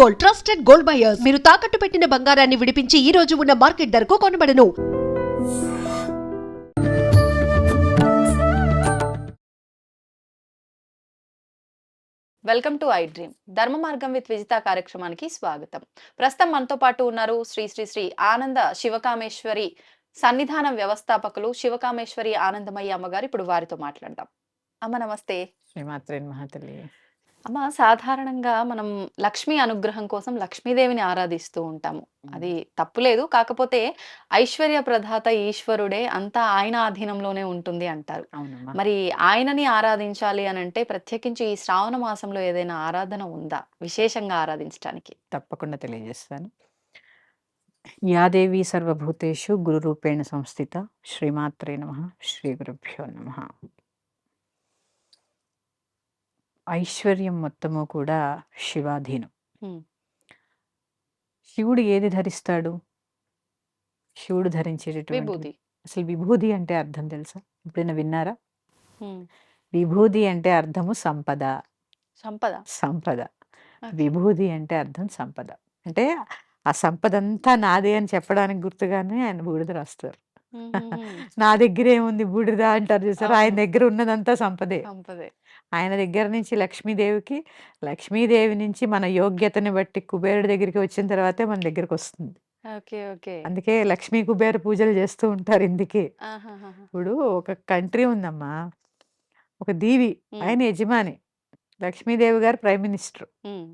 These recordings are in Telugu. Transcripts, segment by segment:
Gold, trusted gold buyers. మీరు తాకట్టు పెట్టిన బంగారాన్ని విడిపించి ఈ రోజు ఉన్న మార్కెట్ ధరకు కొనబడను. వెల్కమ్ టు ఐ డ్రీమ్ ధర్మ మార్గం విత్ విజిత కార్యక్రమానికి స్వాగతం. ప్రస్తుతం మనతో పాటు ఉన్నారు శ్రీ శ్రీ శ్రీ ఆనంద శివకామేశ్వరి సన్నిధాన వ్యవస్థాపకులు శివకామేశ్వరి ఆనందమయ్య అమ్మగారు. ఇప్పుడు వారితో మాట్లాడదాం. అమ్మ నమస్తే. శ్రీమాత్రే నమః తల్లి. అమ్మ, సాధారణంగా మనం లక్ష్మీ అనుగ్రహం కోసం లక్ష్మీదేవిని ఆరాధిస్తూ ఉంటాము. అది తప్పులేదు. కాకపోతే ఐశ్వర్య ప్రదాత ఈశ్వరుడే, అంతా ఆయన ఆధీనంలోనే ఉంటుంది అంటారు. అవునమ్మా. మరి ఆయనని ఆరాధించాలి అని అంటే ప్రత్యేకించి ఈ శ్రావణ మాసంలో ఏదైనా ఆరాధన ఉందా విశేషంగా ఆరాధించడానికి? తప్పకుండా తెలియజేస్తాను. యాదేవి సర్వభూతేషు గురురూపేణ సంస్థిత శ్రీమాత్రే నమః శ్రీ గురుభ్యో నమః. ఐశ్వర్యం మొత్తము కూడా శివాధీనం. హ్మ్. శివుడు ఏది ధరిస్తాడు? శివుడు ధరించేటటువంటి విభూతి. అసలు విభూది అంటే అర్థం తెలుసా? ఎప్పుడైనా విన్నారా? హ్మ్. విభూది అంటే అర్థము సంపద. సంపద. సంపద. ఓకే. విభూది అంటే అర్థం సంపద. అంటే ఆ సంపద అంతా నాదే అని చెప్పడానికి గుర్తుగానే ఆయన బూడిద రాస్తారు. నా దగ్గర ఏముంది బూడిద అంటారు చూసారు. ఆయన అవును. దగ్గర ఉన్నదంతా సంపదే. సంపదే. ఆయన దగ్గర నుంచి లక్ష్మీదేవికి, లక్ష్మీదేవి నుంచి మన యోగ్యతని బట్టి కుబేరుడి దగ్గరికి వచ్చిన తర్వాతే మన దగ్గరికి వస్తుంది. ఓకే. ఓకే. అందుకే లక్ష్మీ కుబేర పూజలు చేస్తూ ఉంటారు ఇందుకే. ఆహాహాహా. ఇప్పుడు ఒక కంట్రీ ఉందమ్మా, ఒక దీవి, హ్మ్. ఆయన యజమాని, లక్ష్మీదేవి గారు ప్రైమ్ మినిస్టర్. హ్మ్.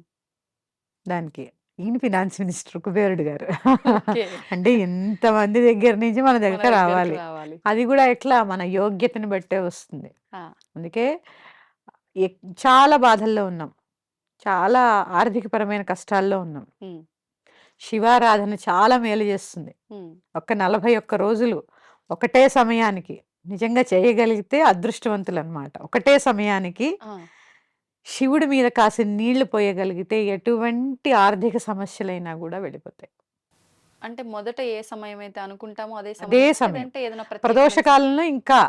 దానికి ఈయన ఫినాన్స్ మినిస్టర్ కుబేరుడు గారు. ఓకే. అంటే ఇంతమంది దగ్గర నుంచి మన మన దగ్గర దగ్గరికి రావాలి. రావాలి. అది కూడా ఎట్లా మన యోగ్యతని బట్టే వస్తుంది. ఆ. అందుకే చాలా బాధల్లో ఉన్నాం, చాలా ఆర్థికపరమైన కష్టాల్లో ఉన్నాం. హ్మ్. శివారాధన చాలా మేలు చేస్తుంది. హ్మ్. ఒక్క 41 రోజులు ఒకటే సమయానికి నిజంగా చేయగలిగితే అదృష్టవంతులు అనమాట. ఒకటే సమయానికి ఆ. శివుడి మీద కాసిన నీళ్లు పోయగలిగితే ఎటువంటి ఆర్థిక సమస్యలైనా కూడా వెళ్ళిపోతాయి. అంటే మొదట ఏ సమయం అయితే అనుకుంటామో అదే అదే సమయం, సమయం. లేదంటే ఏదైనా ప్రదోష ప్రత్యేకమైన కాలంలో ఇంకా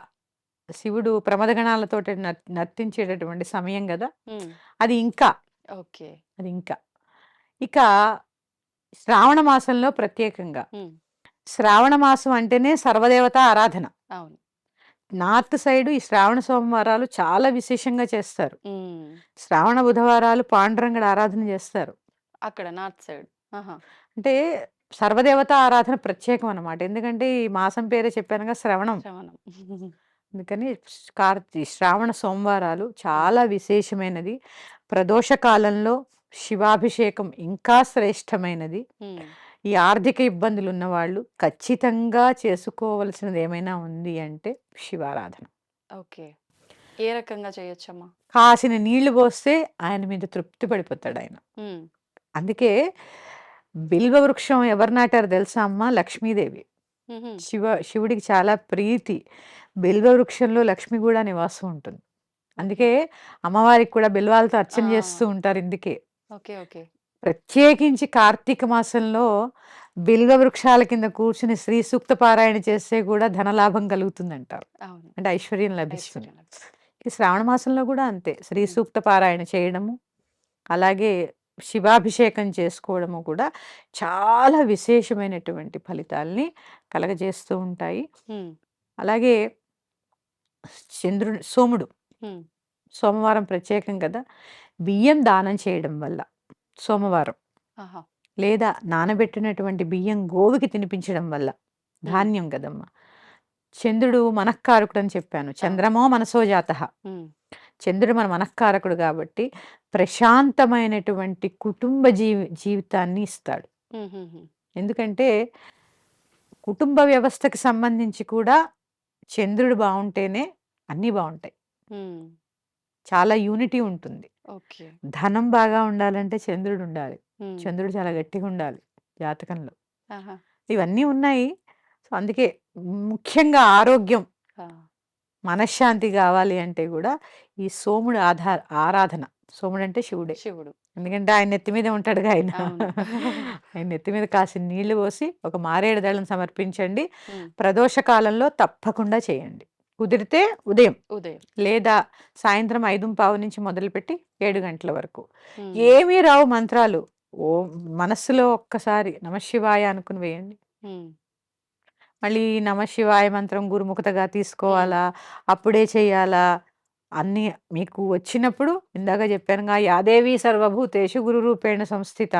శివుడు ప్రమదగణాలతోటి నర్తించేటటువంటి సమయం కదా, హ్మ్. అది ఇంకా ఓకే. అది ఇంకా ఇక శ్రావణ మాసంలో ప్రత్యేకంగా, హ్మ్. శ్రావణ మాసం అంటేనే సర్వదేవత ఆరాధన. అవును. నార్త్ సైడ్ ఈ శ్రావణ సోమవారాలు చాలా విశేషంగా చేస్తారు. హ్మ్. శ్రావణ బుధవారాలు పాండురంగడి ఆరాధన చేస్తారు. అక్కడ నార్త్ సైడ్. ఆహా! అంటే సర్వదేవత ఆరాధన ప్రత్యేకం అన్నమాట. ఎందుకంటే ఈ మాసం పేరే చెప్పానుగా, శ్రవణం. శ్రవణం. అందుకని శ్రావణ సోమవారాలు హ్మ్. చాలా విశేషమైనది. ప్రదోష కాలంలో శివాభిషేకం ఇంకా శ్రేష్టమైనది. హ్మ్. ఈ ఆర్థిక ఇబ్బందులు ఉన్నవాళ్ళు ఖచ్చితంగా చేసుకోవలసినది ఏమైనా ఉంది అంటే శివారాధన. ఓకే. ఏ రకంగా చేయొచ్చమ్మా? కాసిన నీళ్లు పోస్తే ఆయన మీద తృప్తి పడిపోతాడు ఆయన. హ్మ్. అందుకే బిల్వ వృక్షం ఎవరు నాటారు తెలుసా అమ్మా? లక్ష్మీదేవి. హుహు. శివుడికి చాలా ప్రీతి. బిల్వ వృక్షంలో లక్ష్మి కూడా నివాసం ఉంటుంది. ఓకే. అందుకే అమ్మవారికి కూడా బిల్వాలతో ఆ! అర్చన చేస్తూ ఉంటారు ఇందుకే. ఓకే. ఓకే. ప్రత్యేకించి కార్తీక మాసంలో బిల్వ వృక్షాల కింద కూర్చుని శ్రీ సూక్త పారాయణ చేస్తే కూడా ధనలాభం కలుగుతుందంటారు. అవును. అంటే ఐశ్వర్యం లభిస్తుంది. ఐశ్వర్యం లభిస్తుంది. ఈ శ్రావణ మాసంలో కూడా అంతే. శ్రీ హ్మ్. సూక్త పారాయణ చేయడము, అలాగే శివాభిషేకం చేసుకోవడము కూడా చాలా విశేషమైనటువంటి ఫలితాల్ని కలగజేస్తూ ఉంటాయి. హ్మ్. అలాగే సోముడు, హ్మ్. సోమవారం ప్రత్యేకం కదా, బియ్యం దానం చేయడం వల్ల సోమవారం, ఆహా! లేదా నానబెట్టినటువంటి బియ్యం గోవుకి తినిపించడం వల్ల, హ్మ్. ధాన్యం కదమ్మా. చంద్రుడు మనఃకారకుడు అని చెప్పాను. అవును. చంద్రమో మనసో జాతః. హ్మ్. చంద్రుడు మన మనఃకారకుడు కాబట్టి ప్రశాంతమైనటువంటి కుటుంబ జీవితాన్ని ఇస్తాడు. హుహుహు. ఎందుకంటే కుటుంబ వ్యవస్థకి సంబంధించి కూడా చంద్రుడు బావుంటేనే అన్నీ బావుంటాయి. హ్మ్. చాలా యూనిటీ ఉంటుంది. ఓకే. ధనం బాగా ఉండాలంటే చంద్రుడు ఉండాలి. హ్మ్. చంద్రుడు చాలా గట్టిగా ఉండాలి జాతకంలో. ఆహా! ఇవన్నీ ఉన్నాయి. సో, అందుకే ముఖ్యంగా ఆరోగ్యం, ఆ! మనశ్శాంతి గావాలి అంటే గూడా ఈ సోముడు ఆరాధన. సోముడంటే శివుడే. శివుడు. ఎందుకంటే ఆయన నెత్తి మీదే ఉంటాడుగా ఆయన. అవును. ఆయన నెత్తి మీద కాసిన నీళ్లు పోసి ఒక మారేడు దళం సమర్పించండి. హ్మ్. ప్రదోష కాలంలో తప్పకుండా చేయండి. కుదిరితే ఉదయం, ఉదయం. లేదా సాయంత్రం 5:15 నుంచి మొదలుపెట్టి 7 గంటల వరకు. హ్మ్. ఏమీ రావు మంత్రాలు. ఓ మనస్సులో ఒక్కసారి నమశివాయ అనుకుని వేయండి. ఉమ్, మళ్ళీ నమశివాయ మంత్రం గురుముఖతగా తీసుకోవాలా, అప్పుడే చేయాలా, అన్నీ మీకు వచ్చినప్పుడు ఇందాక చెప్పానుగా, యాదేవి సర్వభూతేషు గురు రూపేణ సంస్థిత.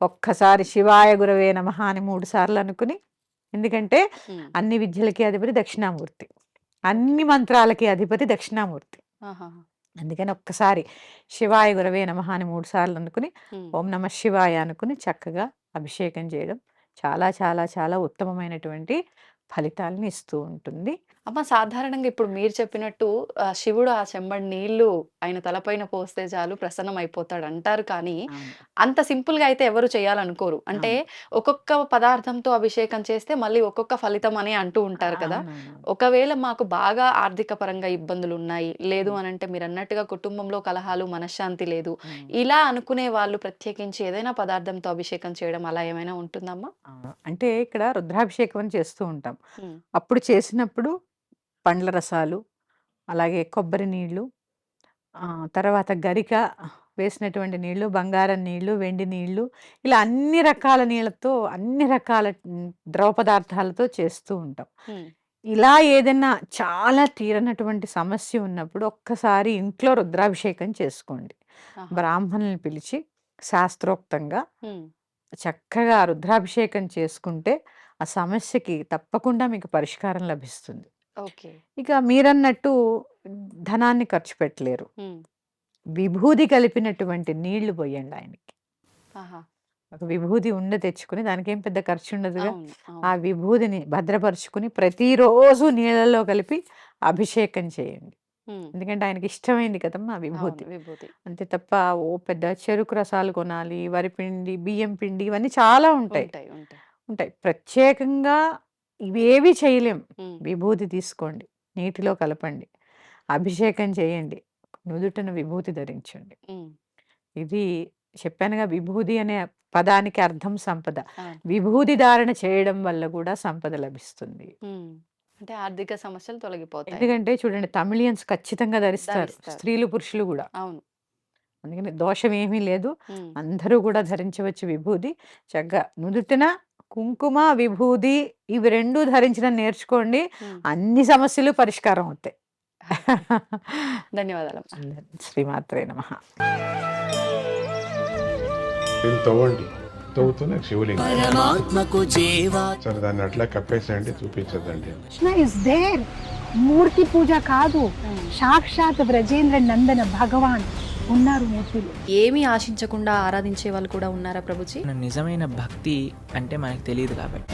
ఒక్కసారి శివాయ గురవే నమః అని 3 సార్లు అనుకుని, ఎందుకంటే ఉమ్, అన్ని విద్యలకి అధిపతి దక్షిణామూర్తి, అన్ని మంత్రాలకి అధిపతి దక్షిణామూర్తి. ఆహా, అందుకని ఒక్కసారి శివాయ గురవే నమః అని 3 సార్లు అనుకుని, ఉమ్. ఓం నమ శివాయ అనుకుని చక్కగా అభిషేకం చేయడం చాలా చాలా చాలా ఉత్తమమైనటువంటి ఫలితాలను ఇస్తూ ఉంటుంది. అమ్మ సాధారణంగా ఇప్పుడు మీరు చెప్పినట్టు శివుడు ఆ చెంబడి నీళ్లు ఆయన తలపైన పోస్తే చాలు ప్రసన్నం అయిపోతాడు అంటారు. కానీ అవును. అంత సింపుల్ గా అయితే ఎవరు చేయాలనుకోరు. అంటే ఒక్కొక్క పదార్థంతో అభిషేకం చేస్తే మళ్ళీ ఒక్కొక్క ఫలితం అని అంటూ ఉంటారు కదా. అవునవును. ఒకవేళ మాకు బాగా ఆర్థిక పరంగా ఇబ్బందులు ఉన్నాయి, లేదు అనంటే మీరు అన్నట్టుగా కుటుంబంలో కలహాలు, మనశ్శాంతి లేదు, ఇలా అనుకునే వాళ్ళు ప్రత్యేకించి ఏదైనా పదార్థంతో అభిషేకం చేయడం అలా ఏమైనా ఉంటుందమ్మా? అవును. అంటే ఇక్కడ రుద్రాభిషేకం అని చేస్తూ ఉంటాం. ఉమ్, అప్పుడు చేసినప్పుడు పండ్ల రసాలు, అలాగే కొబ్బరి నీళ్ళు, తర్వాత గరిక వేసినటువంటి నీళ్ళు, బంగారం నీళ్ళు, వెండి నీళ్ళు, ఇలా అన్ని రకాల నీళ్ళతో, అన్ని రకాల ద్రవ పదార్థాలతో చేస్తూ ఉంటాం. ఉమ్, ఇలా ఏదైనా చాలా తీరనటువంటి సమస్య ఉన్నప్పుడు ఒక్కసారి ఇంట్లో రుద్రాభిషేకం చేసుకోండి. ఆహా, బ్రాహ్మణుల్ని పిలిచి శాస్త్రోక్తంగా ఉమ్, చక్కగా రుద్రాభిషేకం చేసుకుంటే ఆ సమస్యకి తప్పకుండా మీకు పరిష్కారం లభిస్తుంది. ఓకే. ఇక మీరన్నట్టు ధనాన్ని ఖర్చు పెట్టలేరు. ఉమ్, విభూది కలిపినటువంటి నీళ్లు పోయండి ఆయనకి. ఆహా, ఒక విభూది ఉండ తెచ్చుకుని, దానికేం పెద్ద ఖర్చు ఉండదుగా. అవును, ఆ అవును. విభూదిని భద్రపరుచుకుని ప్రతిరోజు నీళ్ళలో కలిపి అభిషేకం చేయండి. ఉమ్, ఎందుకంటే ఆయనకి ఇష్టమైంది కదమ్మా విభూతి. అవును, విభూతి. అంతే తప్ప ఓ పెద్ద చెరుకు రసాలు కొనాలి, వరిపిండి, బియ్యం పిండి, ఇవన్నీ చాలా ఉంటాయి. ఉంటాయి, ఉంటాయి. ఉంటాయి. ప్రత్యేకంగా ఇవేవి చేయలేం. ఉమ్, విభూది తీసుకోండి, నీటిలో కలపండి, అభిషేకం చేయండి, నుదుటన విభూతి ధరించండి. ఉమ్, ఇది చెప్పానుగా, విభూది అనే పదానికి అర్థం సంపద. అవును. విభూది ధారణ చేయడం వల్ల కూడా సంపద లభిస్తుంది. ఉమ్, అంటే ఆర్థిక సమస్యలు తొలగిపోతాయి. ఎందుకంటే చూడండి, తమిళియన్స్ ఖచ్చితంగా ధరిస్తారు, ధరిస్తారు. స్త్రీలు పురుషులు కూడా. అవును. అందుకని దోషం ఏమీ లేదు. ఉమ్, అందరూ కూడా ధరించవచ్చు విభూది. చక్కగా నుదుటిన కుంకుమ, విభూది ఇవి 2 ధరించడం నేర్చుకోండి. ఉమ్. అన్ని సమస్యలు పరిష్కారం అవుతాయి. ధన్యవాదాలమ్మా. శ్రీమాత్రే నమః. దీన్ని తవ్వండి, తవ్వుతూనే శివలింగం. పరమాత్మకు జీవా సరే, దాన్ని అట్లా కప్పేసేయండి, చూపించదండి. Krishna is there. మూర్తి పూజ కాదు, సాక్షాత్ బ్రజేంద్ర నందన భగవాన్ ఉన్నారు మూర్తిలో. ఏమీ ఆశించకుండా ఆరాధించే వాళ్ళు కూడా ఉన్నారా ప్రభుజీ? నిజమైన భక్తి అంటే మనకు తెలియదు కాబట్టి